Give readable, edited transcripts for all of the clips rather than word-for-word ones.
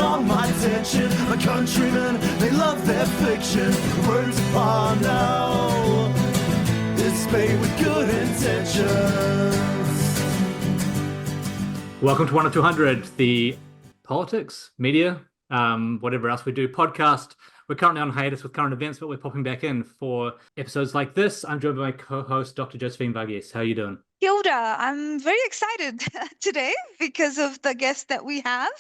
on my attention. My countrymen, they love their fiction. Words upon now, it's made with good intentions. Welcome to 10200, the politics, media, whatever else we do podcast. We're currently on hiatus with current events, but we're popping back in for episodes like this. I'm joined by my co-host, Dr. Josephine. How are you doing? Kia ora. I'm very excited today because of the guest that we have.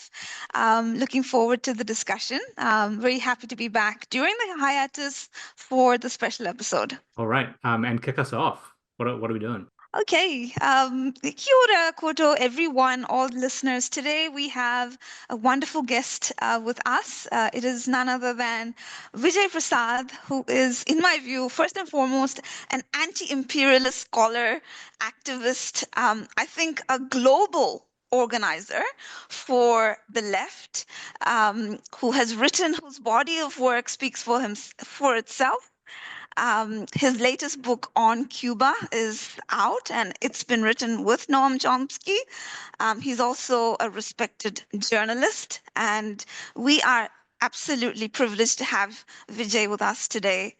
Looking forward to the discussion. Very happy to be back during the hiatus for the special episode. All right, and kick us off. What are we doing? Okay, kia ora koto, everyone, all listeners. Today we have a wonderful guest with us. It is none other than Vijay Prashad, who is, in my view, first and foremost, an anti-imperialist scholar, activist, I think a global organizer for the left, whose body of work speaks for itself. His latest book on Cuba is out, and it's been written with Noam Chomsky. He's also a respected journalist, and we are absolutely privileged to have Vijay with us today.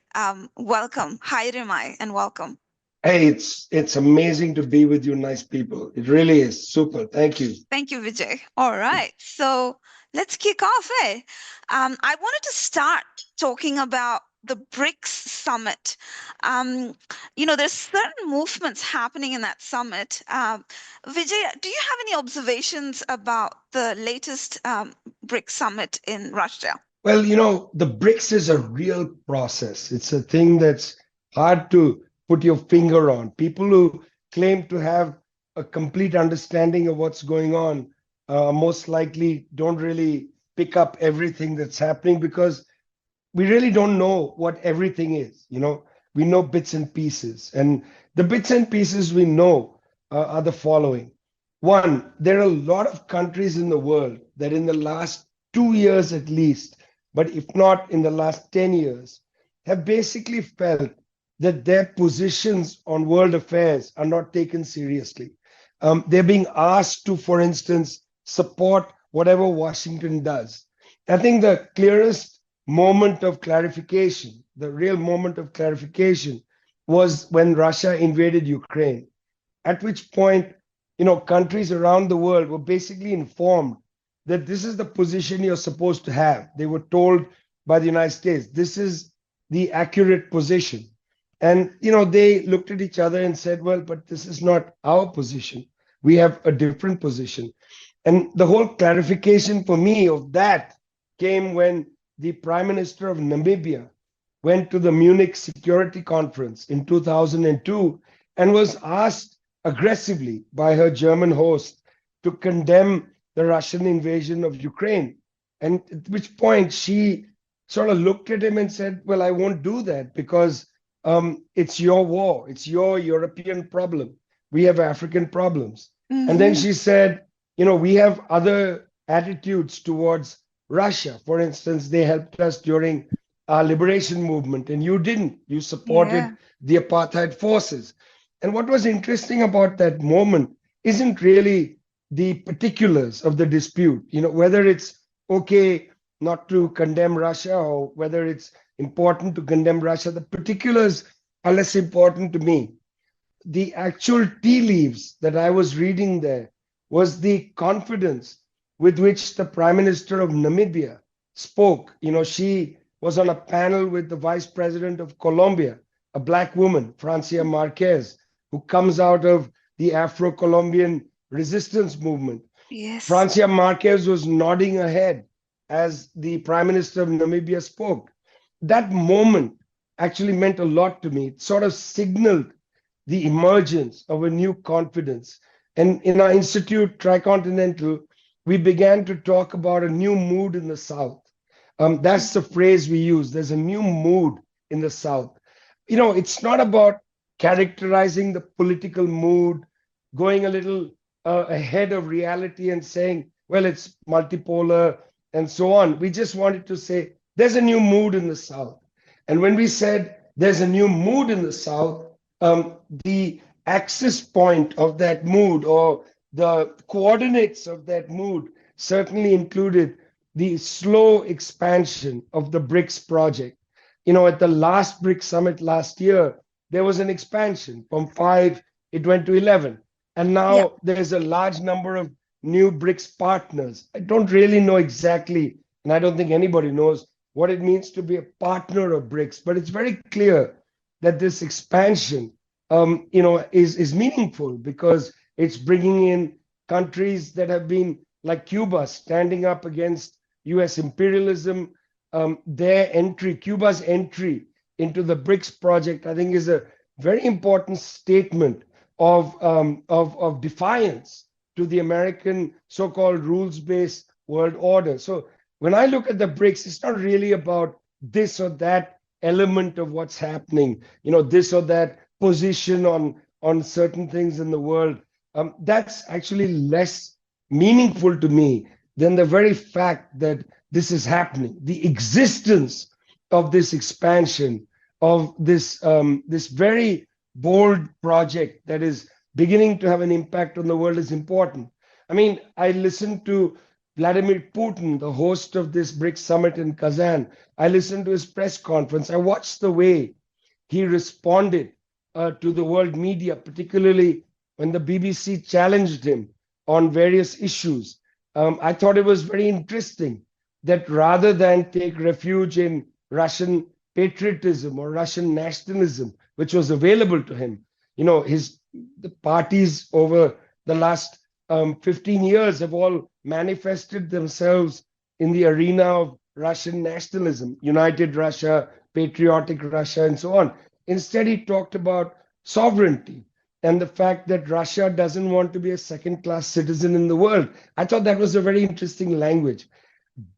Welcome. Hi, Rimai, and welcome. Hey, it's amazing to be with you, nice people. It really is super. Thank you. Thank you, Vijay. All right, so let's kick off. I wanted to start talking about the Brics Summit. There's certain movements happening in that summit. Vijay, do you have any observations about the latest Brics Summit in Russia? Well, the Brics is a real process. It's a thing that's hard to put your finger on. People who claim to have a complete understanding of what's going on most likely don't really pick up everything that's happening, because we really don't know what everything is. We know bits and pieces, and the bits and pieces we know are the following. One, there are a lot of countries in the world that in the last 2 years at least, but if not in the last 10 years, have basically felt that their positions on world affairs are not taken seriously. They're being asked to, for instance, support whatever Washington does. I think the clearest moment of clarification, the real moment of clarification, was when Russia invaded Ukraine, at which point, countries around the world were basically informed that this is the position you're supposed to have. They were told by the United States, this is the accurate position. And, they looked at each other and said, well, but this is not our position. We have a different position. And the whole clarification for me of that came when the Prime Minister of Namibia went to the Munich Security Conference in 2002 and was asked aggressively by her German host to condemn the Russian invasion of Ukraine. And at which point she sort of looked at him and said, well, I won't do that because it's your war. It's your European problem. We have African problems. Mm-hmm. And then she said, we have other attitudes towards Russia. For instance, they helped us during our liberation movement, and you didn't. You supported the apartheid forces. And what was interesting about that moment isn't really the particulars of the dispute, whether it's okay not to condemn Russia or whether it's important to condemn Russia. The particulars are less important to me. The actual tea leaves that I was reading there was the confidence with which the Prime Minister of Namibia spoke. She was on a panel with the Vice President of Colombia, a Black woman, Francia Marquez, who comes out of the Afro-Colombian resistance movement. Yes. Francia Marquez was nodding her head as the Prime Minister of Namibia spoke. That moment actually meant a lot to me. It sort of signaled the emergence of a new confidence. And in our institute, Tricontinental, we began to talk about a new mood in the South. That's the phrase we use. There's a new mood in the South. It's not about characterizing the political mood, going a little ahead of reality and saying, well, it's multipolar and so on. We just wanted to say, there's a new mood in the South. And when we said there's a new mood in the South, the axis point of that mood or the coordinates of that mood certainly included the slow expansion of the BRICS project. At the last Brics Summit last year, there was an expansion from 5, it went to 11. And now there's a large number of new BRICS partners. I don't really know exactly, and I don't think anybody knows what it means to be a partner of BRICS, but it's very clear that this expansion, is meaningful because it's bringing in countries that have been like Cuba standing up against US imperialism. Cuba's entry into the BRICS project, I think, is a very important statement of defiance to the American so-called rules-based world order. So when I look at the BRICS, it's not really about this or that element of what's happening, this or that position on certain things in the world. That's actually less meaningful to me than the very fact that this is happening. The existence of this expansion, of this very bold project that is beginning to have an impact on the world is important. I mean, I listened to Vladimir Putin, the host of this BRICS summit in Kazan. I listened to his press conference. I watched the way he responded to the world media, particularly when the BBC challenged him on various issues. I thought it was very interesting that rather than take refuge in Russian patriotism or Russian nationalism, which was available to him, the parties over the last 15 years have all manifested themselves in the arena of Russian nationalism, United Russia, Patriotic Russia, and so on. Instead, he talked about sovereignty and the fact that Russia doesn't want to be a second-class citizen in the world. I thought that was a very interesting language.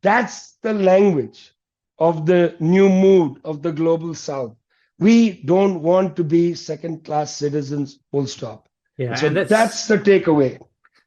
That's the language of the new mood of the global South. We don't want to be second-class citizens, full stop. Yeah, so and that's the takeaway.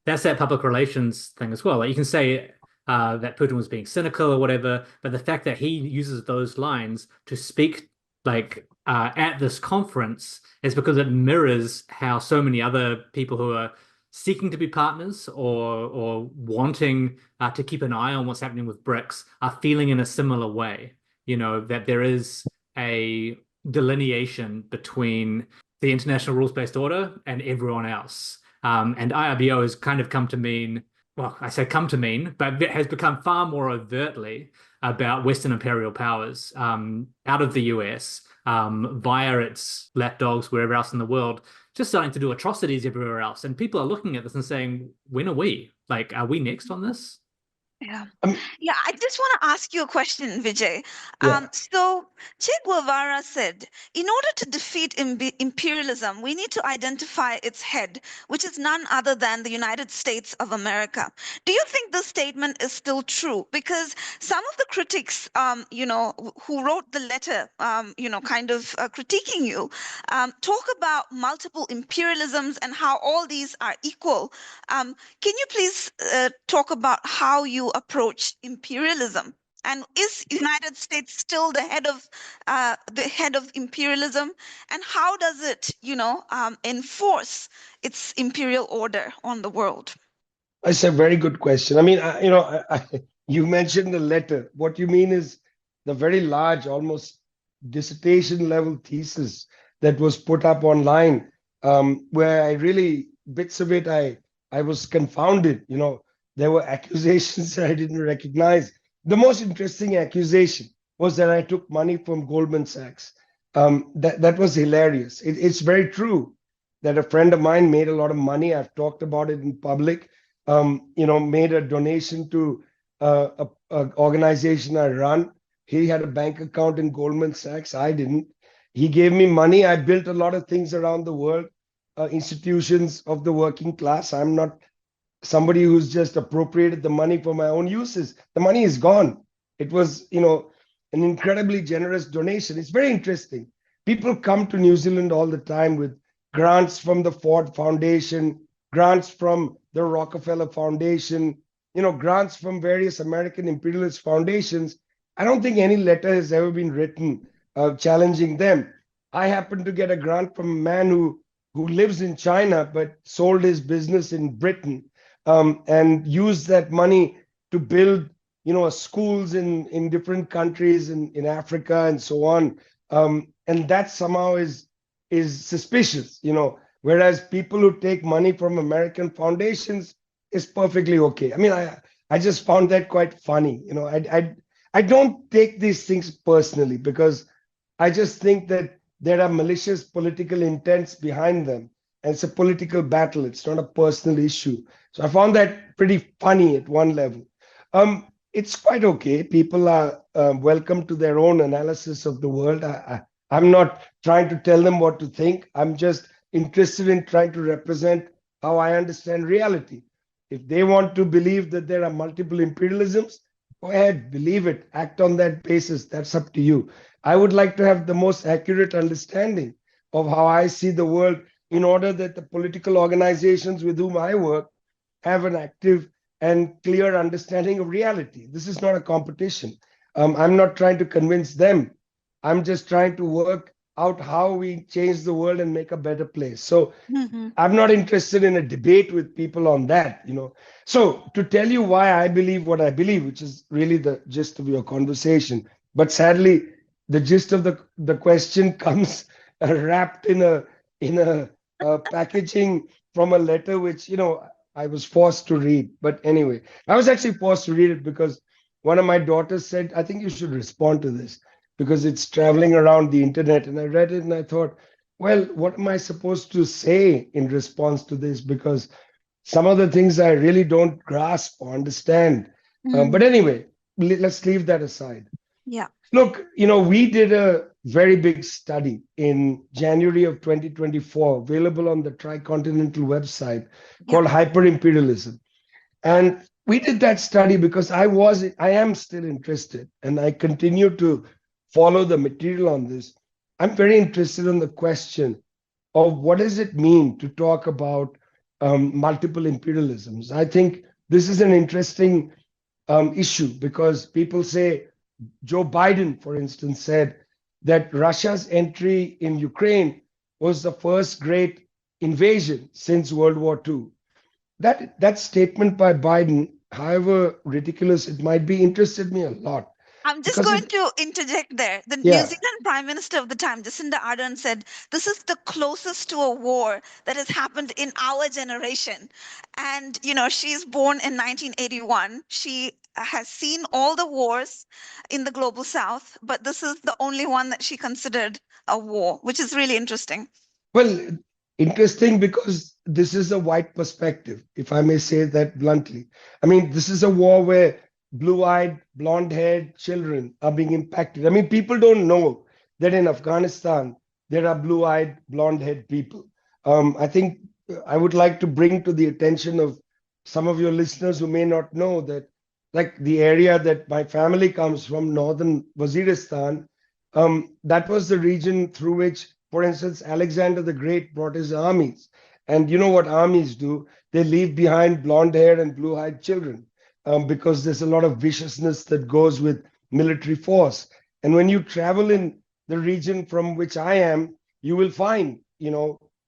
That's that public relations thing as well. Like you can say that Putin was being cynical or whatever, but the fact that he uses those lines to speak at this conference is because it mirrors how so many other people who are seeking to be partners or wanting to keep an eye on what's happening with BRICS are feeling in a similar way. That there is a delineation between the international rules-based order and everyone else. And IRBO has kind of come to mean, well, I say come to mean, but it has become far more overtly about Western imperial powers out of the US via its lapdogs wherever else in the world, just starting to do atrocities everywhere else. And people are looking at this and saying, when are we? Are we next on this? Yeah. I just want to ask you a question, Vijay. Yeah. So Che Guevara said, in order to defeat imperialism, we need to identify its head, which is none other than the United States of America. Do you think this statement is still true? Because some of the critics, who wrote the letter, kind of critiquing you, talk about multiple imperialisms and how all these are equal. Can you please talk about how you approach imperialism, and is United States still the head of imperialism, and how does it enforce its imperial order on the world? It's a very good question. I mean, you mentioned the letter. What you mean is the very large, almost dissertation level thesis that was put up online, where I really, bits of it, I was confounded. There were accusations that I didn't recognize. The most interesting accusation was that I took money from Goldman Sachs. That was hilarious. It's very true that a friend of mine made a lot of money. I've talked about it in public. Made a donation to an organization I run. He had a bank account in Goldman Sachs. I didn't. He gave me money. I built a lot of things around the world, institutions of the working class. I'm not somebody who's just appropriated the money for my own uses. The money is gone. It was, an incredibly generous donation. It's very interesting. People come to New Zealand all the time with grants from the Ford Foundation, grants from the Rockefeller Foundation, grants from various American imperialist foundations. I don't think any letter has ever been written challenging them. I happen to get a grant from a man who lives in China but sold his business in Britain, and used that money to build, schools in different countries in Africa and so on. And that somehow is suspicious, whereas people who take money from American foundations is perfectly okay. I mean, I just found that quite funny. I don't take these things personally because I just think that there are malicious political intents behind them. And it's a political battle. It's not a personal issue. So I found that pretty funny at one level. It's quite okay. People are welcome to their own analysis of the world. I'm not trying to tell them what to think. I'm just interested in trying to represent how I understand reality. If they want to believe that there are multiple imperialisms, go ahead, believe it, act on that basis. That's up to you. I would like to have the most accurate understanding of how I see the world in order that the political organizations with whom I work have an active and clear understanding of reality. This is not a competition. I'm not trying to convince them. I'm just trying to work out how we change the world and make a better place. So I'm not interested in a debate with people on that, So to tell you why I believe what I believe, which is really the gist of your conversation, but sadly, the gist of the question comes wrapped in a packaging from a letter which, I was forced to read. But anyway, I was actually forced to read it because one of my daughters said, I think you should respond to this because it's traveling around the internet. And I read it and I thought, well, what am I supposed to say in response to this? Because some of the things I really don't grasp or understand. But anyway, let's leave that aside. Yeah. Look, we did a very big study in January of 2024, available on the Tricontinental website called Hyper-Imperialism. And we did that study because I am still interested and I continue to follow the material on this. I'm very interested in the question of what does it mean to talk about multiple imperialisms. I think this is an interesting issue because people say, Joe Biden, for instance, said that Russia's entry in Ukraine was the first great invasion since World War II. That statement by Biden, however ridiculous it might be, interested me a lot. I'm just going to interject there. The New Zealand Prime Minister of the time, Jacinda Ardern, said, this is the closest to a war that has happened in our generation. And, she's born in 1981. She has seen all the wars in the global south, but this is the only one that she considered a war, which is really interesting. Well, interesting because this is a white perspective, if I may say that bluntly. I mean, this is a war where blue-eyed, blonde-haired children are being impacted. I mean, people don't know that in Afghanistan, there are blue-eyed, blonde-haired people. I think I would like to bring to the attention of some of your listeners who may not know that, like the area that my family comes from, northern Waziristan, that was the region through which, for instance, Alexander the Great brought his armies. And you know what armies do? They leave behind blonde-haired and blue-eyed children. Because there's a lot of viciousness that goes with military force. And when you travel in the region from which I am, you will find,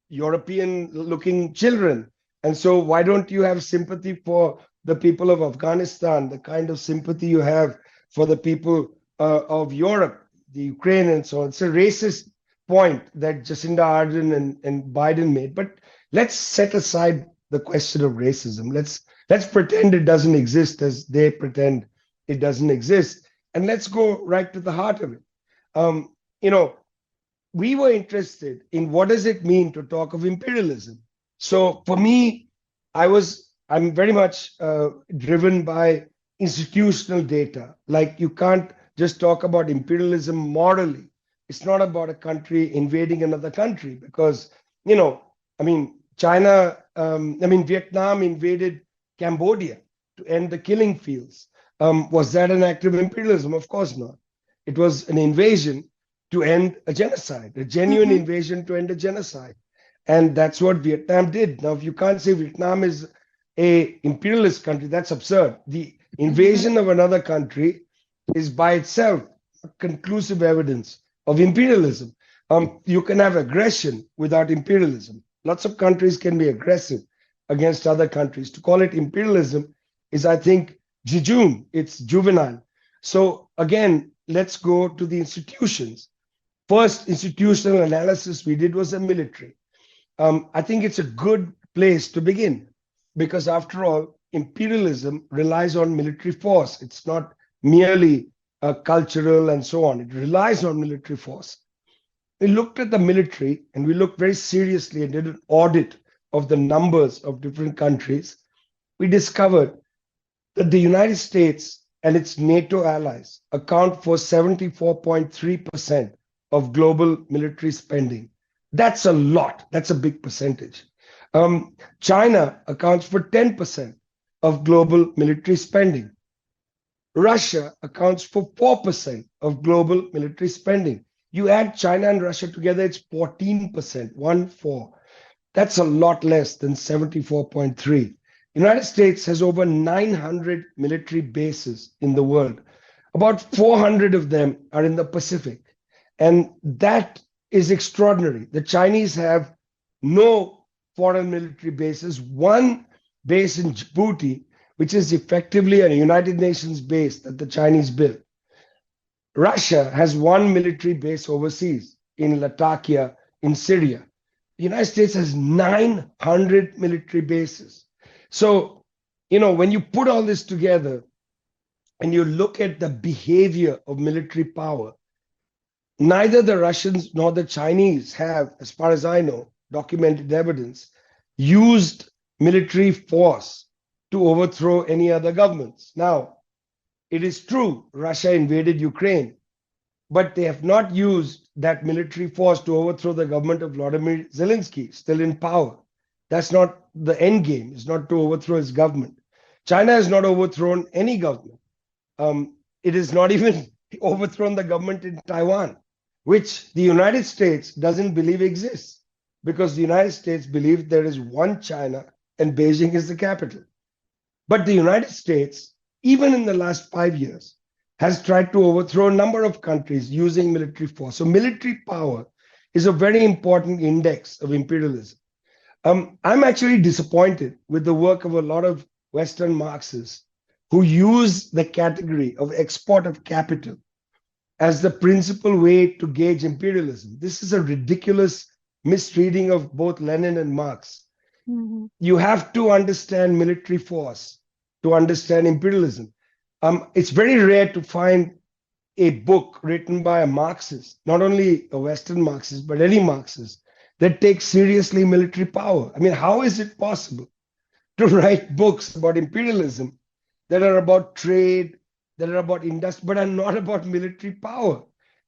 European-looking children. And so why don't you have sympathy for the people of Afghanistan, the kind of sympathy you have for the people of Europe, the Ukraine and so on? It's a racist point that Jacinda Ardern and Biden made. But let's set aside the question of racism. Let's pretend it doesn't exist as they pretend it doesn't exist. And let's go right to the heart of it. We were interested in what does it mean to talk of imperialism. So for me, I'm very much driven by institutional data. Like you can't just talk about imperialism morally. It's not about a country invading another country because, Vietnam invaded Cambodia to end the killing fields. Was that an act of imperialism? Of course not. It was an invasion to end a genocide, a genuine invasion to end a genocide. And that's what Vietnam did. Now, if you can't say Vietnam is an imperialist country, that's absurd. The invasion of another country is by itself conclusive evidence of imperialism. You can have aggression without imperialism. Lots of countries can be aggressive against other countries. To call it imperialism is, I think, jejune, it's juvenile. So again, let's go to the institutions. First institutional analysis we did was the military. I think it's a good place to begin because, after all, imperialism relies on military force. It's not merely cultural and so on. It relies on military force. We looked at the military and we looked very seriously and did an audit of the numbers of different countries. We discovered that the United States and its NATO allies account for 74.3% of global military spending. That's a lot. That's a big percentage. China accounts for 10% of global military spending. Russia accounts for 4% of global military spending. You add China and Russia together, it's 14%, 1-4. That's a lot less than 74.3. United States has over 900 military bases in the world. About 400 of them are in the Pacific. And that is extraordinary. The Chinese have no foreign military bases, one base in Djibouti, which is effectively a United Nations base that the Chinese built. Russia has one military base overseas in Latakia in Syria. The United States has 900 military bases. So, when you put all this together and you look at the behavior of military power, neither the Russians nor the Chinese have, as far as I know, documented evidence, used military force to overthrow any other governments. Now, it is true Russia invaded Ukraine, but they have not used that military force to overthrow the government of Vladimir Zelensky, still in power. That's not the end game. It's not to overthrow his government. China has not overthrown any government. It has not even overthrown the government in Taiwan, which the United States doesn't believe exists, because the United States believes there is one China and Beijing is the capital. But the United States, even in the last 5 years, has tried to overthrow a number of countries using military force. So military power is a very important index of imperialism. I'm actually disappointed with the work of a lot of Western Marxists who use the category of export of capital as the principal way to gauge imperialism. This is a ridiculous misreading of both Lenin and Marx. Mm-hmm. You have to understand military force to understand imperialism. It's very rare to find a book written by a Marxist, not only a Western Marxist, but any Marxist, that takes seriously military power. I mean, how is it possible to write books about imperialism that are about trade, that are about industry, but are not about military power?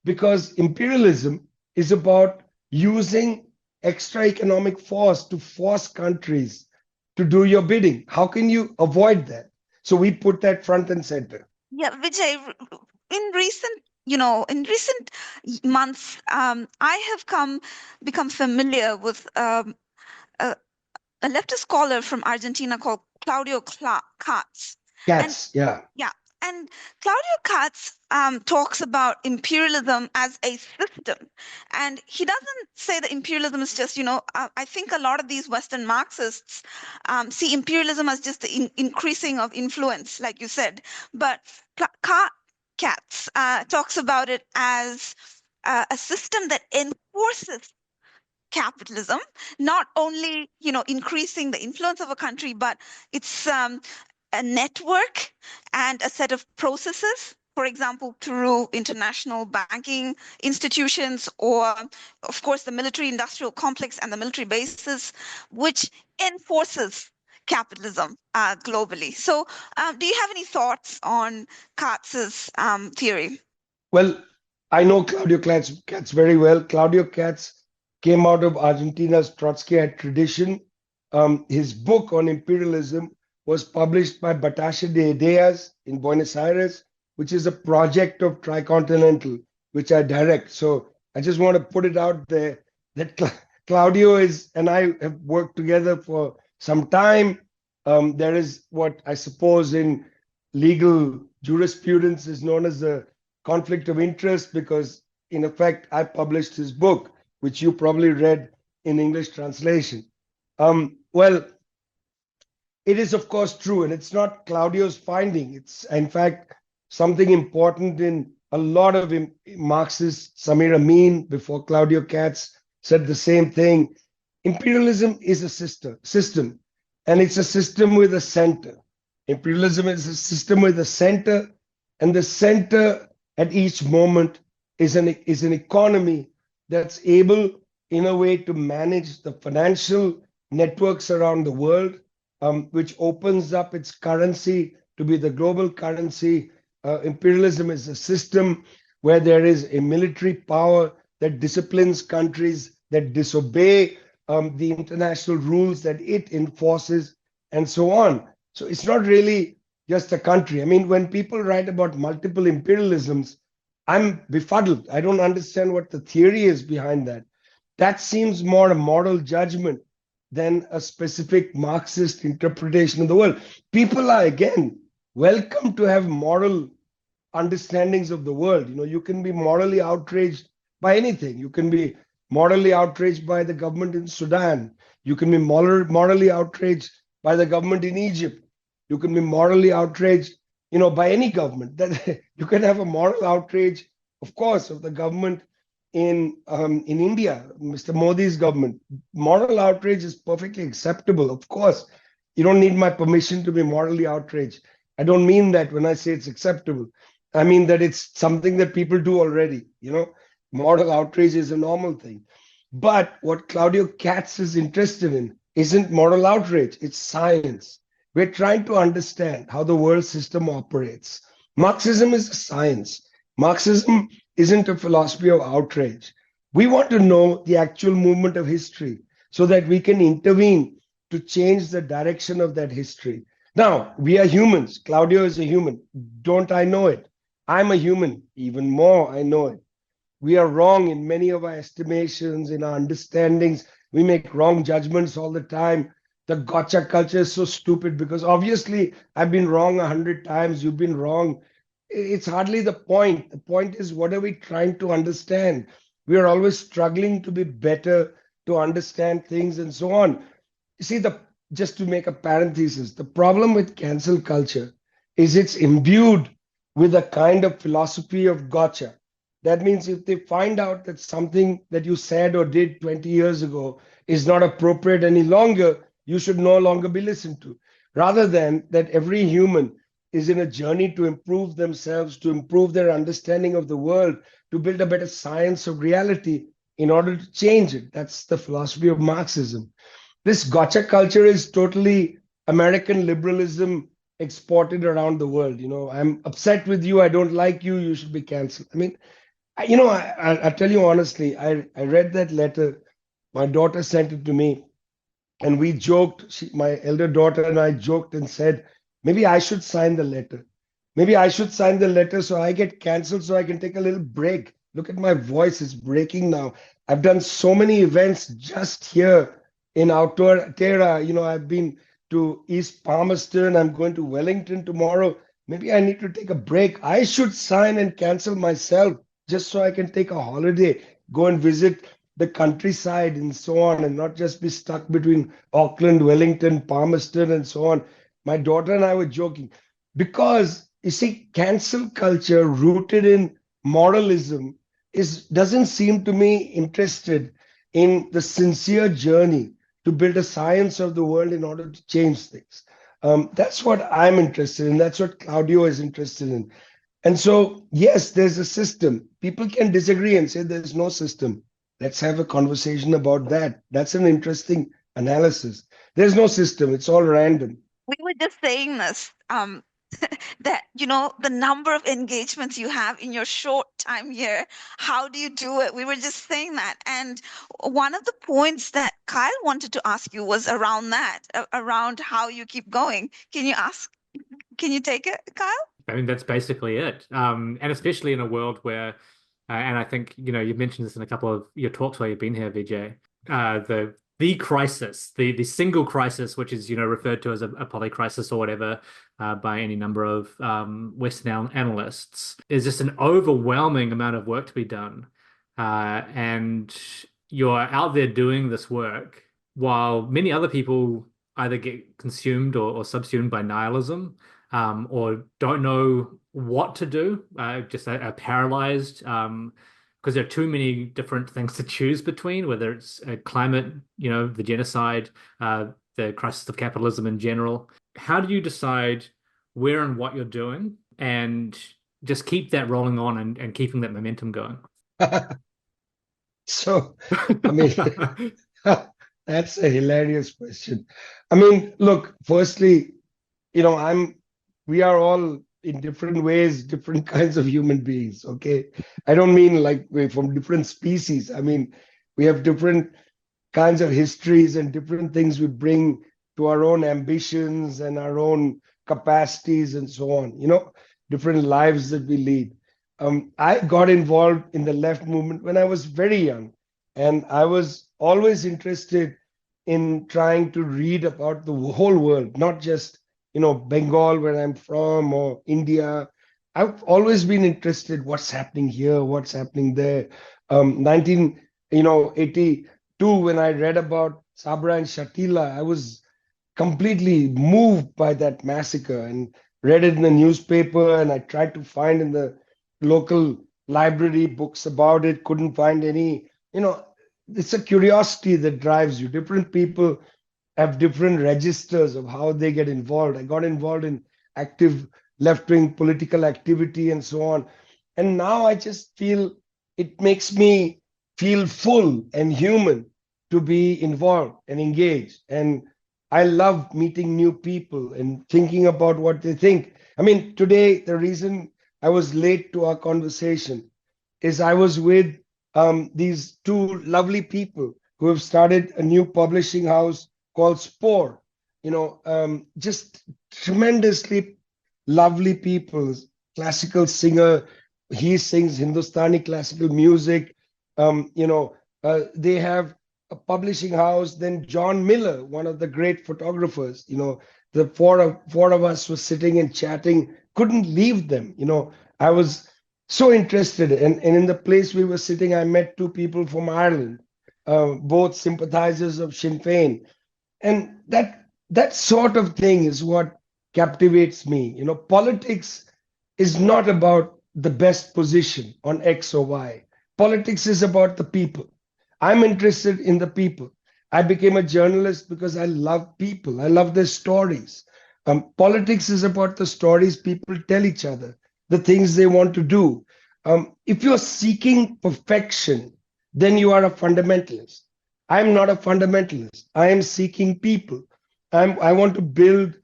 Because imperialism is about using extra economic force to force countries to do your bidding. How can you avoid that? So we put that front and center. Yeah, Vijay, in recent months, I have become familiar with a leftist scholar from Argentina called Claudio Katz. Katz, yeah. Yeah. And Claudio Katz talks about imperialism as a system. And he doesn't say that imperialism is just, I think a lot of these Western Marxists see imperialism as just the increasing of influence, like you said. But Katz talks about it as a system that enforces capitalism, not only, increasing the influence of a country, but it's a network and a set of processes, for example, through international banking institutions, or, of course, the military-industrial complex and the military bases, which enforces capitalism globally. So do you have any thoughts on Katz's theory? Well, I know Claudio Katz very well. Claudio Katz came out of Argentina's Trotskyite tradition. His book on imperialism was published by Batalla de Ideas in Buenos Aires, which is a project of Tricontinental, which I direct. So I just want to put it out there that Claudio and I have worked together for some time. There is what I suppose in legal jurisprudence is known as a conflict of interest, because in effect, I published his book, which you probably read in English translation. Well, It is, of course, true, and it's not Claudio's finding. It's, in fact, something important in a lot of Marxists. Samir Amin, before Claudio Katz, said the same thing. Imperialism is a system, and it's a system with a center. Imperialism is a system with a center, and the center at each moment is an economy that's able, in a way, to manage the financial networks around the world, which opens up its currency to be the global currency. Imperialism is a system where there is a military power that disciplines countries that disobey the international rules that it enforces, and so on. So it's not really just a country. I mean, when people write about multiple imperialisms, I'm befuddled. I don't understand what the theory is behind that. That seems more a moral judgment than a specific Marxist interpretation of the world. People are, again, welcome to have moral understandings of the world. You know, you can be morally outraged by anything. You can be morally outraged by the government in Sudan. You can be morally outraged by the government in Egypt. You can be morally outraged, by any government. That you can have a moral outrage, of course, of the government in India, Mr. Modi's government. Moral outrage is perfectly acceptable. Of course, you don't need my permission to be morally outraged. I don't mean that when I say it's acceptable. I mean that it's something that people do already. Moral outrage is a normal thing. But what Claudio Katz is interested in isn't moral outrage, it's science. We're trying to understand how the world system operates. Marxism is a science. Marxism isn't a philosophy of outrage. We want to know the actual movement of history so that we can intervene to change the direction of that history. Now, we are humans. Claudio is a human. Don't I know it? I'm a human. Even more, I know it. We are wrong in many of our estimations, in our understandings. We make wrong judgments all the time. The gotcha culture is so stupid because obviously I've been wrong 100 times. You've been wrong. It's hardly the point. The point is, what are we trying to understand? We are always struggling to be better, to understand things, and so on. You see, just to make a parenthesis, the problem with cancel culture is it's imbued with a kind of philosophy of gotcha. That means if they find out that something that you said or did 20 years ago is not appropriate any longer, you should no longer be listened to. Rather than that every human is in a journey to improve themselves, to improve their understanding of the world, to build a better science of reality in order to change it. That's the philosophy of Marxism. This gotcha culture is totally American liberalism exported around the world. I'm upset with you. I don't like you. You should be canceled. I mean, I tell you honestly, I read that letter. My daughter sent it to me, and we joked. My elder daughter and I joked and said, maybe I should sign the letter. Maybe I should sign the letter so I get canceled so I can take a little break. Look at my voice, it's breaking now. I've done so many events just here in Aotearoa. I've been to East Palmerston. I'm going to Wellington tomorrow. Maybe I need to take a break. I should sign and cancel myself just so I can take a holiday, go and visit the countryside and so on, and not just be stuck between Auckland, Wellington, Palmerston, and so on. My daughter and I were joking because, you see, cancel culture rooted in moralism doesn't seem to me interested in the sincere journey to build a science of the world in order to change things. That's what I'm interested in. That's what Claudio is interested in. And so, yes, there's a system. People can disagree and say there's no system. Let's have a conversation about that. That's an interesting analysis. There's no system. It's all random. We were just saying this, that, the number of engagements you have in your short time here, how do you do it? We were just saying that. And one of the points that Kyle wanted to ask you was around that, around how you keep going. Can you take it, Kyle? I mean, that's basically it. And especially in a world where, and I think, you've mentioned this in a couple of your talks while you've been here, Vijay, the crisis, the single crisis, which is, referred to as a polycrisis or whatever by any number of Western analysts, is just an overwhelming amount of work to be done. And you're out there doing this work while many other people either get consumed or subsumed by nihilism, or don't know what to do, just are paralyzed, because there are too many different things to choose between, whether it's climate, the genocide, the crisis of capitalism in general. How do you decide where and what you're doing and just keep that rolling on and keeping that momentum going? So, I mean, that's a hilarious question. I mean, look, firstly, we are all in different ways, different kinds of human beings, okay? I don't mean like we're from different species. I mean, we have different kinds of histories and different things we bring to our own ambitions and our own capacities and so on, different lives that we lead. I got involved in the left movement when I was very young, and I was always interested in trying to read about the whole world, not just Bengal, where I'm from, or India. I've always been interested what's happening here, what's happening there. 1982, when I read about Sabra and Shatila, I was completely moved by that massacre and read it in the newspaper, and I tried to find in the local library books about it, couldn't find any. It's a curiosity that drives you. Different people have different registers of how they get involved. I got involved in active left-wing political activity and so on. And now I just feel it makes me feel full and human to be involved and engaged. And I love meeting new people and thinking about what they think. I mean, today, the reason I was late to our conversation is I was with these two lovely people who have started a new publishing house called Spore. Just tremendously lovely people. Classical singer, he sings Hindustani classical music. They have a publishing house. Then John Miller, one of the great photographers. The four of us were sitting and chatting. Couldn't leave them. I was so interested, and in the place we were sitting, I met two people from Ireland, both sympathizers of Sinn Féin. And that sort of thing is what captivates me. Politics is not about the best position on X or Y. Politics is about the people. I'm interested in the people. I became a journalist because I love people. I love their stories. Politics is about the stories people tell each other, the things they want to do. If you're seeking perfection, then you are a fundamentalist. I'm not a fundamentalist. I am seeking people. I want to build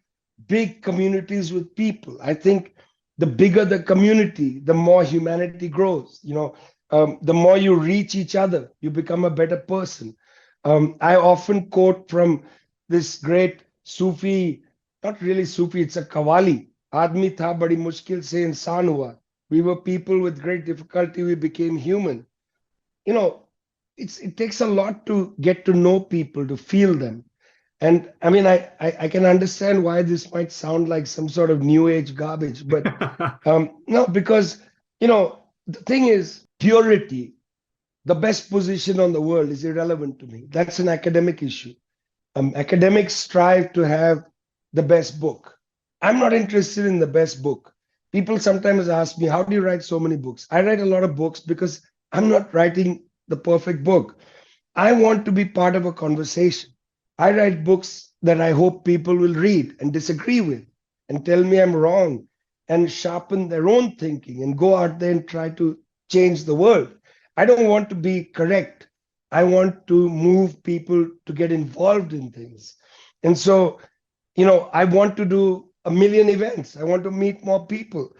big communities with people. I think the bigger the community, the more humanity grows. The more you reach each other, you become a better person. I often quote from this great Sufi, not really Sufi, it's a Qawwali. Aadmi tha badi mushkil se insaan hua. We were people with great difficulty, we became human. It takes a lot to get to know people, to feel them. And I mean, I can understand why this might sound like some sort of new age garbage, but no, because, the thing is, purity, the best position on the world is irrelevant to me. That's an academic issue. Academics strive to have the best book. I'm not interested in the best book. People sometimes ask me, how do you write so many books? I write a lot of books because I'm not writing the perfect book. I want to be part of a conversation. I write books that I hope people will read and disagree with and tell me I'm wrong and sharpen their own thinking and go out there and try to change the world. I don't want to be correct. I want to move people to get involved in things. And so, I want to do 1 million events. I want to meet more people.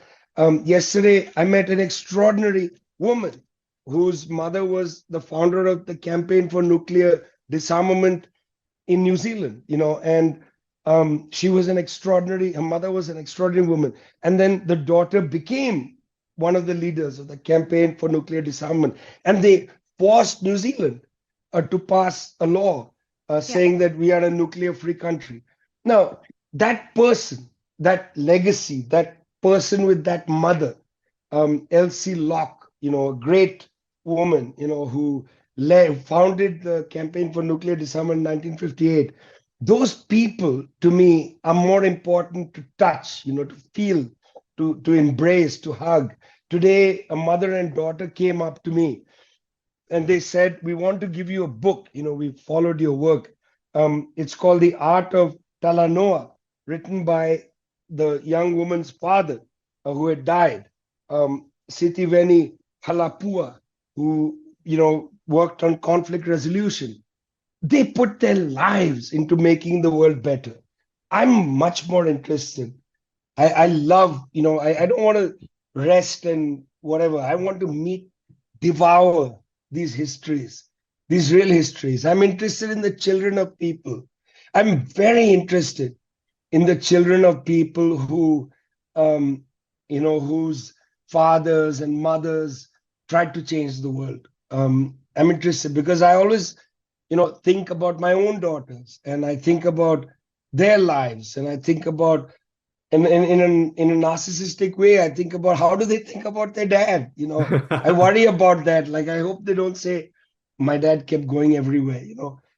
Yesterday, I met an extraordinary woman whose mother was the founder of the Campaign for Nuclear Disarmament in New Zealand, and she was her mother was an extraordinary woman. And then the daughter became one of the leaders of the Campaign for Nuclear Disarmament. And they forced New Zealand to pass a law saying that we are a nuclear-free country. Now, that person, that legacy, that person with that mother, Elsie Locke, a great woman, who founded the Campaign for Nuclear Disarmament in 1958. those people to me are more important to touch, to feel, to embrace, to hug. Today, a mother and daughter came up to me and they said, we want to give you a book. We followed your work. It's called The Art of Talanoa, written by the young woman's father who had died, Sitiveni Halapua, who, worked on conflict resolution. They put their lives into making the world better. I'm much more interested. I love, I don't want to rest and whatever. I want to devour these histories, these real histories. I'm interested in the children of people. I'm very interested in the children of people who, whose fathers and mothers tried to change the world. I'm interested because I always, think about my own daughters and I think about their lives and I think about in a narcissistic way, I think about how do they think about their dad. I worry about that. Like, I hope they don't say my dad kept going everywhere,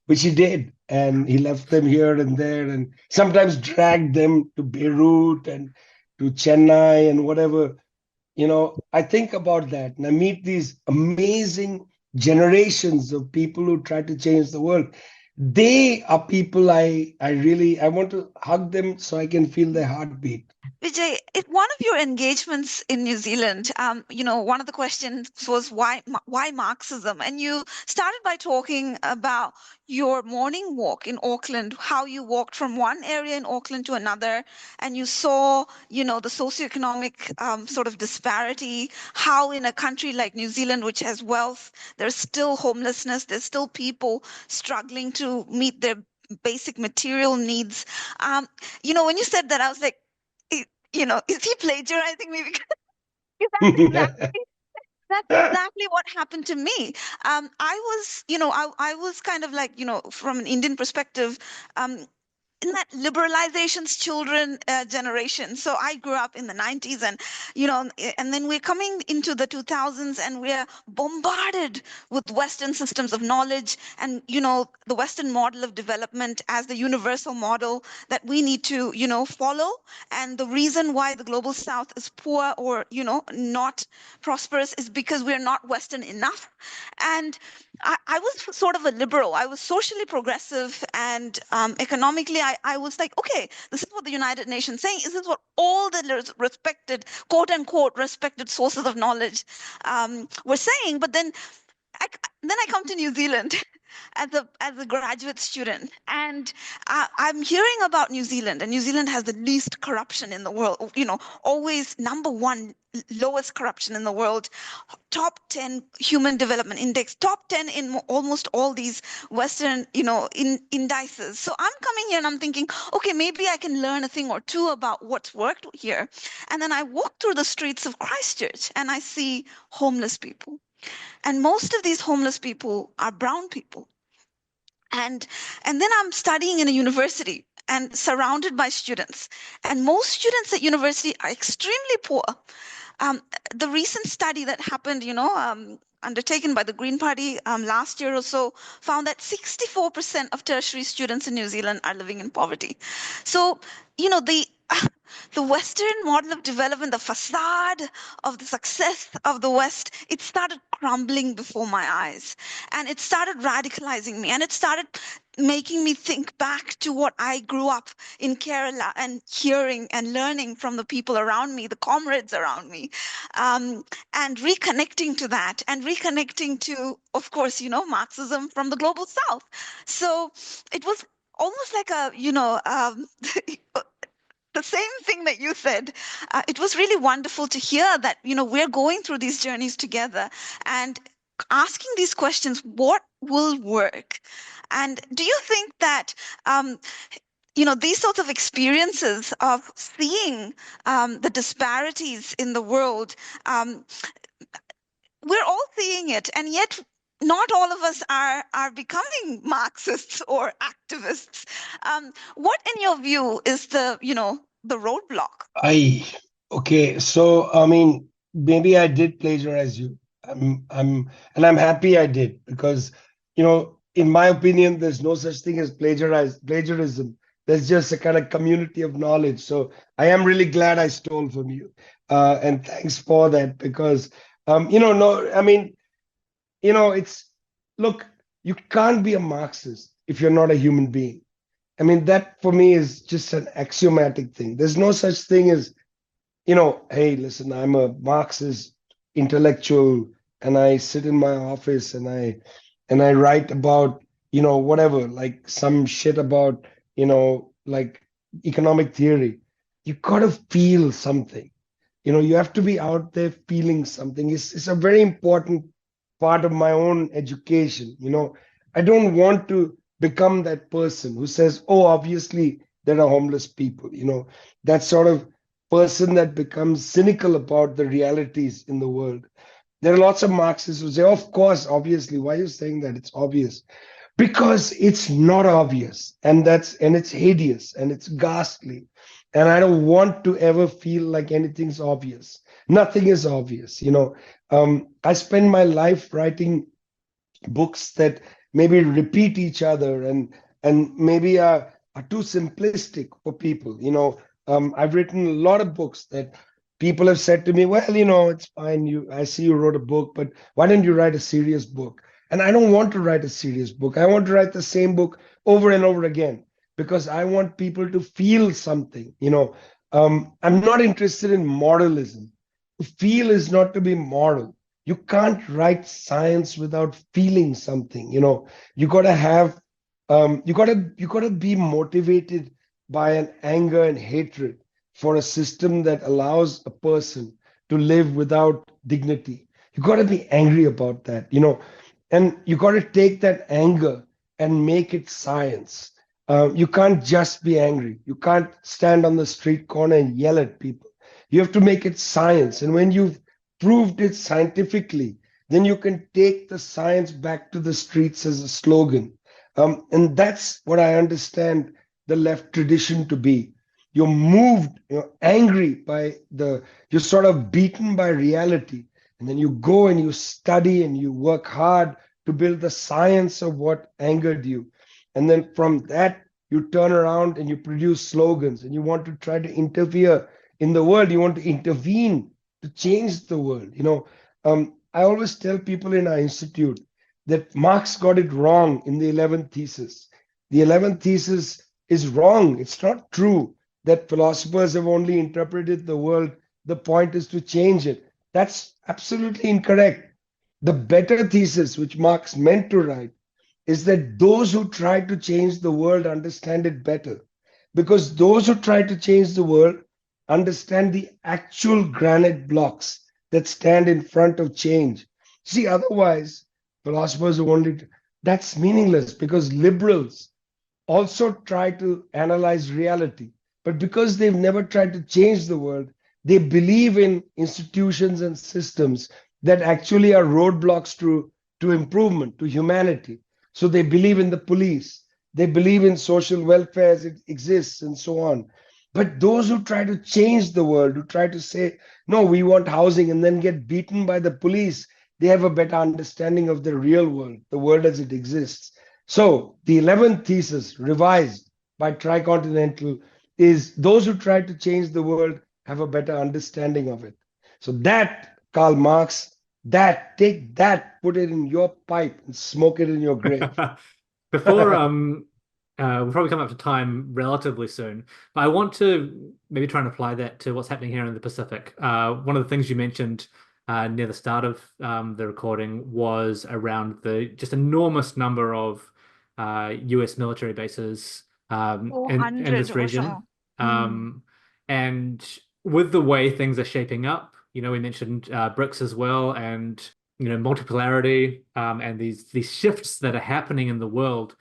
which he did, and he left them here and there, and sometimes dragged them to Beirut and to Chennai and whatever. I think about that, and I meet these amazing generations of people who try to change the world. They are people I want to hug them so I can feel their heartbeat. Vijay, at one of your engagements in New Zealand, one of the questions was why Marxism, and you started by talking about your morning walk in Auckland, how you walked from one area in Auckland to another, and you saw, the socioeconomic sort of disparity, how in a country like New Zealand, which has wealth, there's still homelessness, there's still people struggling to meet their basic material needs. When you said that, I was like, is he plagiarizing me? That's exactly what happened to me. I was kind of like, from an Indian perspective, in that liberalization's children generation. So I grew up in the 90s and then we're coming into the 2000s and we're bombarded with Western systems of knowledge and, the Western model of development as the universal model that we need to, follow. And the reason why the global South is poor or, not prosperous is because we're not Western enough. And I was sort of a liberal. I was socially progressive and economically, I was like, okay, this is what the United Nations saying. This is what all the respected, quote unquote, respected sources of knowledge were saying. But then I come to New Zealand as a graduate student, and I'm hearing about New Zealand, and New Zealand has the least corruption in the world. Always number one, lowest corruption in the world, top 10 human development index, top 10 in almost all these Western, indices. So I'm coming here and I'm thinking, okay, maybe I can learn a thing or two about what's worked here. And then I walk through the streets of Christchurch and I see homeless people. And most of these homeless people are brown people. And then I'm studying in a university and surrounded by students. And most students at university are extremely poor. The recent study that happened, undertaken by the Green Party last year or so, found that 64% of tertiary students in New Zealand are living in poverty. So, the Western model of development, the facade of the success of the West, it started crumbling before my eyes. And it started radicalizing me. And it started making me think back to what I grew up in Kerala and hearing and learning from the people around me, the comrades around me, and reconnecting to that and reconnecting to, of course, Marxism from the global South. So it was almost like the same thing that you said. It was really wonderful to hear that, we're going through these journeys together and asking these questions, what will work? And do you think that, these sorts of experiences of seeing the disparities in the world, we're all seeing it, and yet not all of us are becoming Marxists or activists. What, in your view, is the roadblock? Okay, so I mean, maybe I did plagiarize you. I'm happy I did because in my opinion, there's no such thing as plagiarism. There's just a kind of community of knowledge. So I am really glad I stole from you. And thanks for that, because, no, I mean, it's, look, you can't be a Marxist if you're not a human being. I mean, that for me is just an axiomatic thing. There's no such thing as, hey, listen, I'm a Marxist intellectual and I sit in my office and I write about, whatever, like some shit about, like economic theory. You gotta feel something. You have to be out there feeling something. It's a very important part of my own education. I don't want to become that person who says, oh, obviously there are homeless people, that sort of person that becomes cynical about the realities in the world. There are lots of Marxists who say, of course, obviously, why are you saying that? It's obvious. Because it's not obvious, and it's hideous and it's ghastly. And I don't want to ever feel like anything's obvious. Nothing is obvious. I spend my life writing books that maybe repeat each other and maybe are too simplistic for people. I've written a lot of books that people have said to me, well, it's fine. I see you wrote a book, but why don't you write a serious book? And I don't want to write a serious book. I want to write the same book over and over again because I want people to feel something. I'm not interested in moralism. To feel is not to be moral. You can't write science without feeling something. You gotta have, you gotta be motivated by an anger and hatred for a system that allows a person to live without dignity. You gotta be angry about that. And you got to take that anger and make it science. You can't just be angry. You can't stand on the street corner and yell at people. You have to make it science. And when you've proved it scientifically, then you can take the science back to the streets as a slogan. And that's what I understand the left tradition to be. You're moved, you're angry by you're sort of beaten by reality. And then you go and you study and you work hard to build the science of what angered you. And then from that, you turn around and you produce slogans and you want to try to interfere in the world. You want to intervene to change the world. I always tell people in our institute that Marx got it wrong in the 11th thesis. The 11th thesis is wrong. It's not true that philosophers have only interpreted the world. The point is to change it. That's absolutely incorrect. The better thesis, which Marx meant to write, is that those who try to change the world understand it better. Because those who try to change the world understand the actual granite blocks that stand in front of change. See, otherwise, philosophers are only, that's meaningless because liberals also try to analyze reality. But because they've never tried to change the world, they believe in institutions and systems that actually are roadblocks to improvement, to humanity. So they believe in the police. They believe in social welfare as it exists and so on. But those who try to change the world, who try to say, no, we want housing and then get beaten by the police, they have a better understanding of the real world, the world as it exists. So the 11th thesis, revised by Tricontinental, is those who try to change the world have a better understanding of it. So that, Karl Marx, take that, put it in your pipe and smoke it in your grave. Before we'll probably come up to time relatively soon, but I want to maybe try and apply that to what's happening here in the Pacific. One of the things you mentioned near the start of the recording was around the just enormous number of US military bases in this region. And with the way things are shaping up, we mentioned Brics as well, and multipolarity, and these shifts that are happening in the world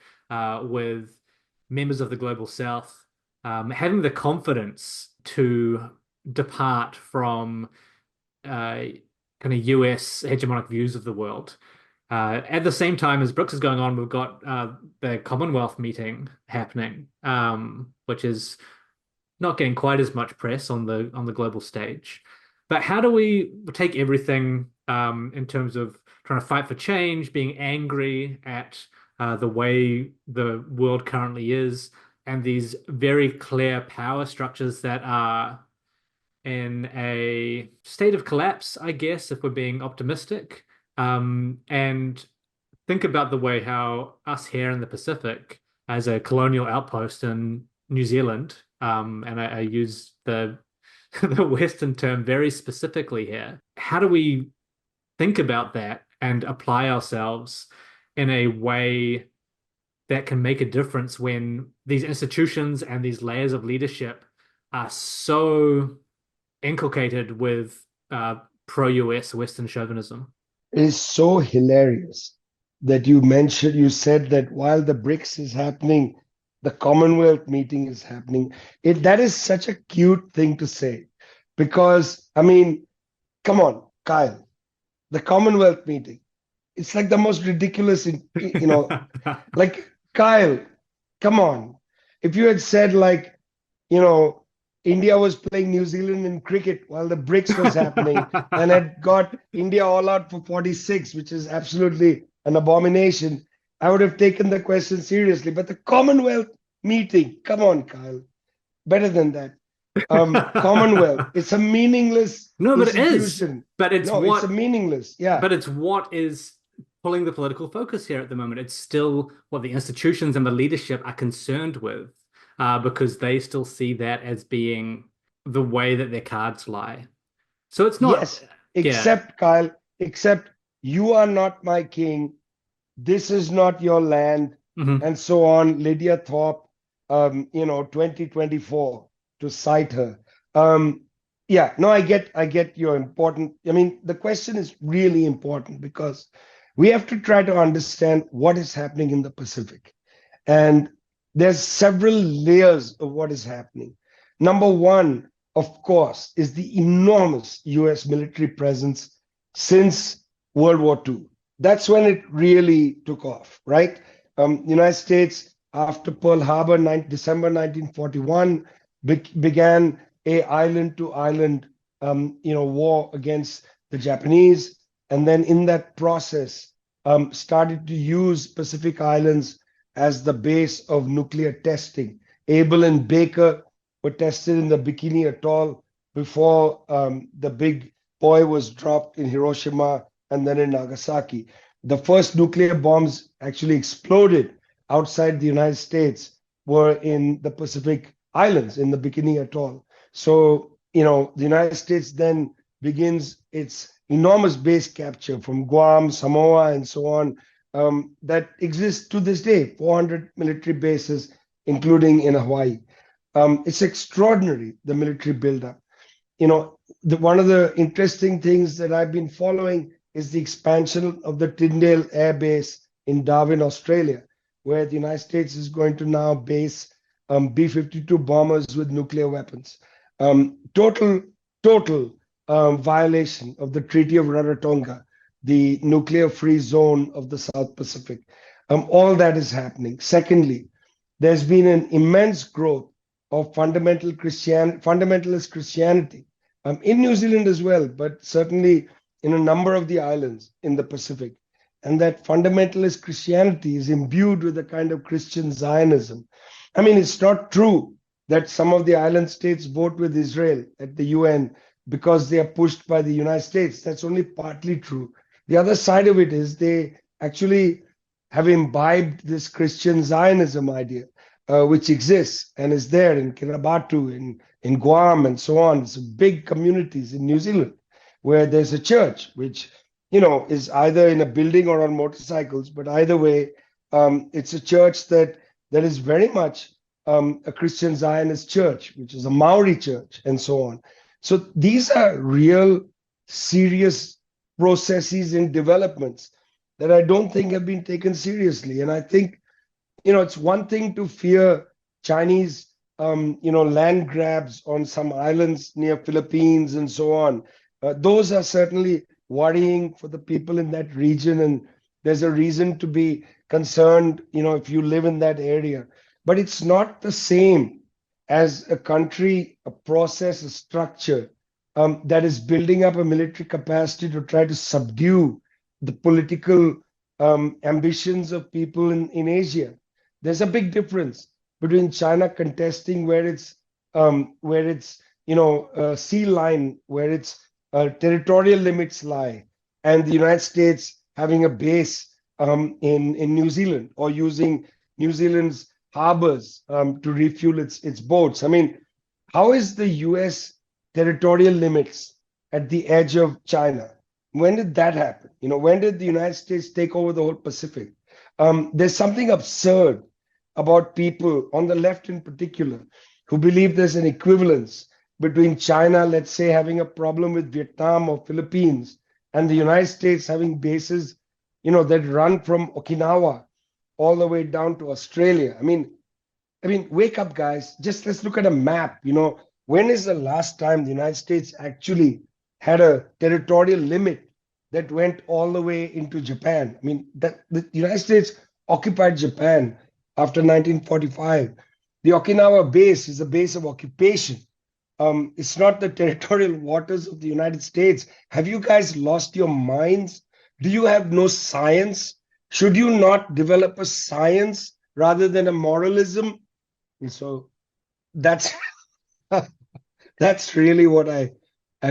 with members of the global South having the confidence to depart from kind of US hegemonic views of the world. At the same time as Brics is going on, we've got the Commonwealth meeting happening, which is not getting quite as much press on the global stage. But how do we take everything in terms of trying to fight for change, being angry at the way the world currently is, and these very clear power structures that are in a state of collapse, I guess, if we're being optimistic. And think about the way how us here in the Pacific, as a colonial outpost in New Zealand, and I use the the Western term very specifically here. How do we think about that and apply ourselves in a way that can make a difference when these institutions and these layers of leadership are so inculcated with pro-US Western chauvinism? It is so hilarious that you said that while the BRICS is happening, the Commonwealth meeting is happening. That is such a cute thing to say, because, I mean, come on, Kyle, the Commonwealth meeting, it's like the most ridiculous, like, Kyle, come on. If you had said, like, India was playing New Zealand in cricket while the BRICS was happening and had got India all out for 46, which is absolutely an abomination, I would have taken the question seriously. But the Commonwealth meeting, come on, Kyle, better than that. Commonwealth, it's a meaningless institution. It's a meaningless, yeah. But it's what is pulling the political focus here at the moment. It's still what the institutions and the leadership are concerned with, because they still see that as being the way that their cards lie. So it's not. Yes, except, Kyle, except you are not my king. This is not your land, and so on. Lydia Thorpe, 2024, to cite her. Yeah, no, I get your important. I mean, the question is really important because we have to try to understand what is happening in the Pacific. And there's several layers of what is happening. Number one, of course, is the enormous US military presence since World War II. That's when it really took off, right? United States, after Pearl Harbor, December 1941, began a island-to-island, war against the Japanese, and then in that process, started to use Pacific Islands as the base of nuclear testing. Able and Baker were tested in the Bikini Atoll before the big boy was dropped in Hiroshima and then in Nagasaki. The first nuclear bombs actually exploded outside the United States were in the Pacific Islands, in the Bikini Atoll. So, the United States then begins its enormous base capture from Guam, Samoa, and so on, that exists to this day, 400 military bases, including in Hawaii. It's extraordinary, the military buildup. One of the interesting things that I've been following is the expansion of the Tyndale Air Base in Darwin, Australia, where the United States is going to now base B-52 bombers with nuclear weapons. Total violation of the Treaty of Rarotonga, the nuclear-free zone of the South Pacific. All that is happening. Secondly, there's been an immense growth of fundamentalist Christianity in New Zealand as well, but certainly in a number of the islands in the Pacific. And that fundamentalist Christianity is imbued with a kind of Christian Zionism. I mean, it's not true that some of the island states vote with Israel at the UN because they are pushed by the United States. That's only partly true. The other side of it is they actually have imbibed this Christian Zionism idea, which exists and is there in Kiribati, in Guam, and so on. It's big communities in New Zealand where there's a church, which is either in a building or on motorcycles, but either way, it's a church that is very much a Christian Zionist church, which is a Maori church, and so on. So these are real, serious processes and developments that I don't think have been taken seriously. And I think, it's one thing to fear Chinese, land grabs on some islands near Philippines and so on. Those are certainly worrying for the people in that region, and there's a reason to be concerned, if you live in that area. But it's not the same as a country, a process, a structure that is building up a military capacity to try to subdue the political ambitions of people in Asia. There's a big difference between China contesting where its sea line, where its territorial limits lie, and the United States having a base in New Zealand, or using New Zealand's harbors to refuel its boats. I mean, how is the US territorial limits at the edge of China? When did that happen? When did the United States take over the whole Pacific? There's something absurd about people on the left in particular who believe there's an equivalence between China, let's say, having a problem with Vietnam or Philippines, and the United States having bases, that run from Okinawa all the way down to Australia. I mean, wake up, guys. Just let's look at a map. When is the last time the United States actually had a territorial limit that went all the way into Japan? I mean, that the United States occupied Japan after 1945. The Okinawa base is a base of occupation. It's not the territorial waters of the United States. Have you guys lost your minds? Do you have no science? Should you not develop a science rather than a moralism? And so that's that's really what I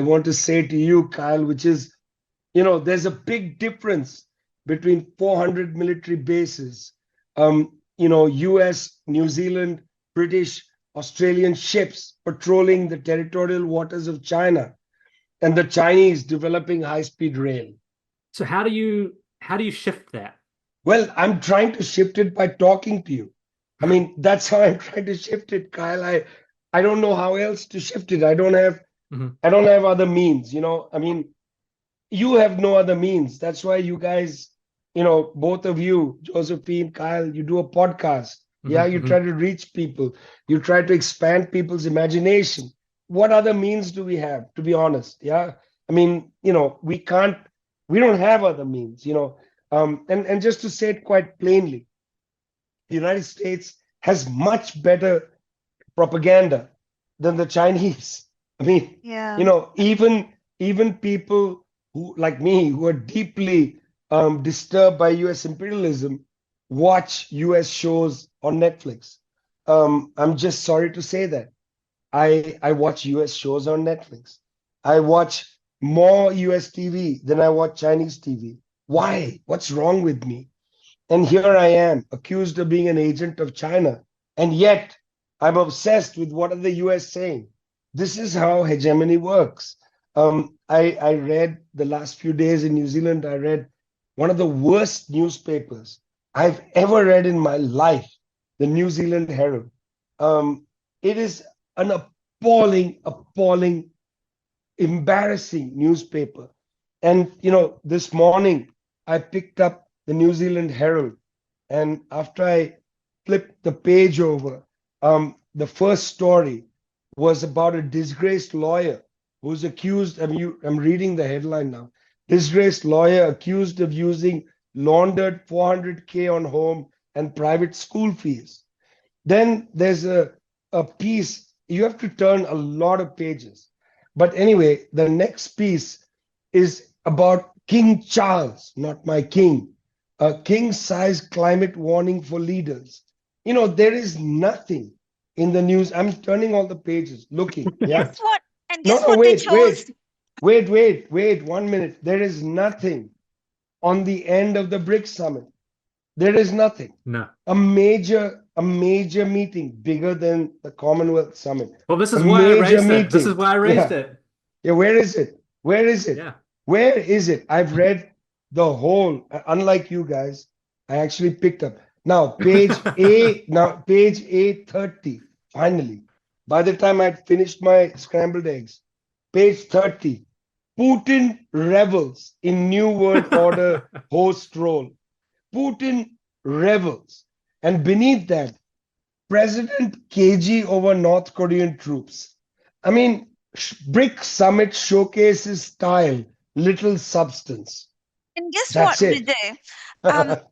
want to say to you, Kyle, which is, there's a big difference between 400 military bases, US, New Zealand, British, Australian ships patrolling the territorial waters of China, and the Chinese developing high-speed rail. So how do you shift that? Well, I'm trying to shift it by talking to you. I mean, that's how I'm trying to shift it, Kyle. I don't know how else to shift it. I don't have other means, I mean, you have no other means. That's why you guys, both of you, Josephine, Kyle, you do a podcast. Yeah, you try to reach people. You try to expand people's imagination. What other means do we have, to be honest? Yeah. I mean, we don't have other means, and just to say it quite plainly, the United States has much better propaganda than the Chinese. I mean, even people who, like me, who are deeply disturbed by US imperialism, watch US shows on Netflix. I'm just sorry to say that. I watch US shows on Netflix. I watch more US TV than I watch Chinese TV. Why? What's wrong with me? And here I am, accused of being an agent of China. And yet, I'm obsessed with what are the US saying. This is how hegemony works. I read the last few days in New Zealand, I read one of the worst newspapers I've ever read in my life, the New Zealand Herald. It is an appalling, embarrassing newspaper. And, this morning I picked up the New Zealand Herald, and after I flipped the page over, the first story was about a disgraced lawyer who's accused. I'm reading the headline now. Disgraced lawyer accused of using laundered $400K on home and private school fees. Then there's a piece. You have to turn a lot of pages. But anyway, the next piece is about King Charles, not my king. A king-size climate warning for leaders. There is nothing in the news. I'm turning all the pages, looking. Yeah. Guess what? And guess what wait, they chose? Wait, 1 minute. There is nothing on the end of the Brics Summit. There is nothing. No. A major meeting, bigger than the Commonwealth Summit. Well, this is why I raised it. This is why I raised it. Yeah, where is it? Yeah. Where is it? I've read the whole, unlike you guys, I actually picked up. Now, page page 830, finally. By the time I'd finished my scrambled eggs, page 30, Putin revels in New World Order host role. Putin revels. And beneath that, President cagey over North Korean troops. I mean, Brics Summit showcases style, little substance. And guess That's what, it. Vijay?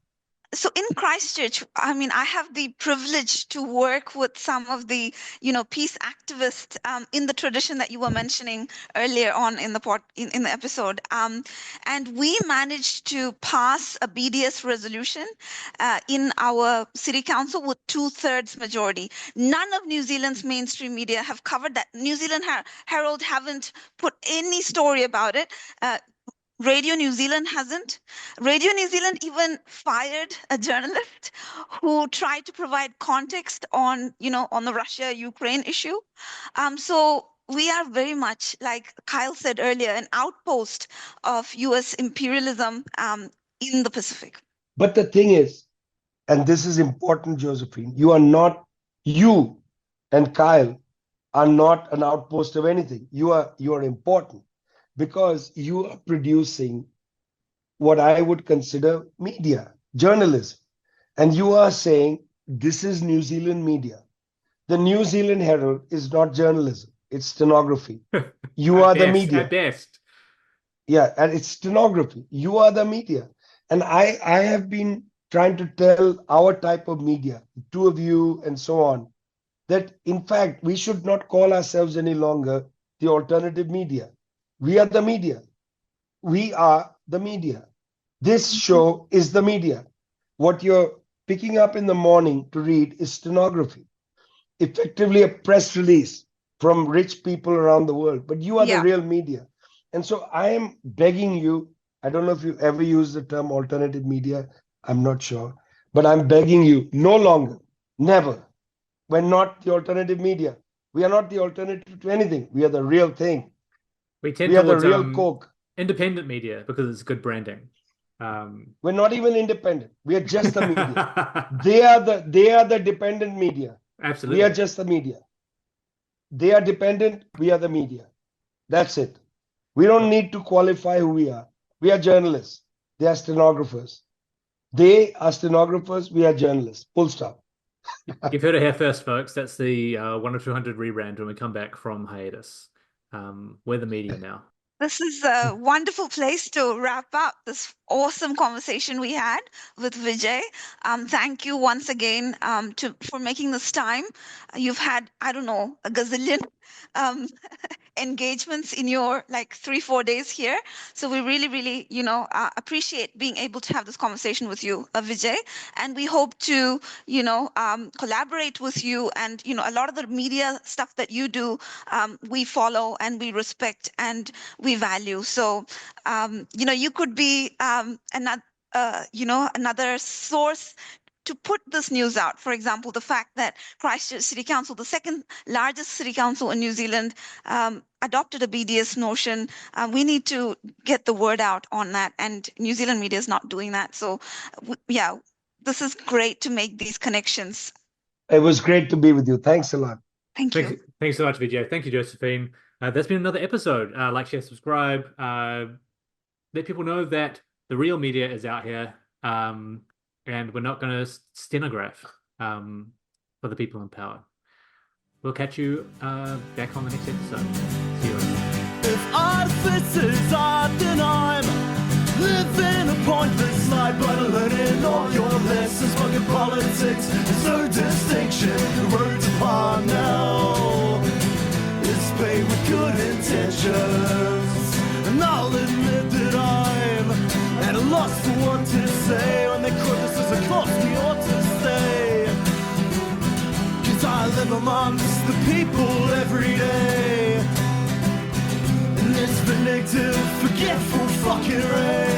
So in Christchurch, I mean, I have the privilege to work with some of the, peace activists in the tradition that you were mentioning earlier on in the episode. And we managed to pass a BDS resolution in our city council with 2/3 majority. None of New Zealand's mainstream media have covered that. New Zealand Herald haven't put any story about it. Radio New Zealand hasn't. Radio New Zealand even fired a journalist who tried to provide context on the Russia-Ukraine issue. So we are very much, like Kyle said earlier, an outpost of US imperialism in the Pacific. But the thing is, and this is important, Josephine, you and Kyle are not an outpost of anything. You are important, because you are producing what I would consider media, journalism. And you are saying, this is New Zealand media. The New Zealand Herald is not journalism, it's stenography. You are the media. At best. Yeah, and it's stenography. You are the media. And I have been trying to tell our type of media, two of you and so on, that in fact, we should not call ourselves any longer the alternative media. We are the media. We are the media. This show is the media. What you're picking up in the morning to read is stenography, effectively a press release from rich people around the world. But you are the real media. And so I am begging you, I don't know if you ever use the term alternative media, I'm not sure, but I'm begging you, no longer, never. We're not the alternative media. We are not the alternative to anything. We are the real thing. We tend we are towards the real Coke. Independent media because it's good branding. We're not even independent. We are just the media. They are the dependent media. Absolutely. We are just the media. They are dependent. We are the media. That's it. We don't need to qualify who we are. We are journalists. They are stenographers. They are stenographers. We are journalists. Full stop. You've heard it here first, folks. That's the 10200 rebrand when we come back from hiatus. We're the media now. This is a wonderful place to wrap up this awesome conversation we had with Vijay. Thank you once again for making this time. You've had, I don't know, a gazillion engagements in your 3-4 days here. So we really, really, appreciate being able to have this conversation with you, Vijay. And we hope to, collaborate with you. And, a lot of the media stuff that you do, we follow and we respect and we value. So, you could be another source to put this news out. For example, the fact that Christchurch City Council, the second largest city council in New Zealand, adopted a BDS notion. We need to get the word out on that, and New Zealand media is not doing that. So, this is great to make these connections. It was great to be with you. Thanks a lot. Thank you. Thanks so much, Vijay. Thank you, Josephine. That's been another episode. Like, share, subscribe. Let people know that the real media is out here. And we're not going to stenograph for the people in power. We'll catch you back on the next episode. See you later. If artificers are then I'm living a pointless life, but learning all your lessons. Fucking politics, there's no distinction. The road's upon now. It's paid with good intentions. And I'll admit that I'm at a loss for what to say when they quote this as a cost we ought to stay. Cause I live amongst the people every day in this vindictive, forgetful fucking race.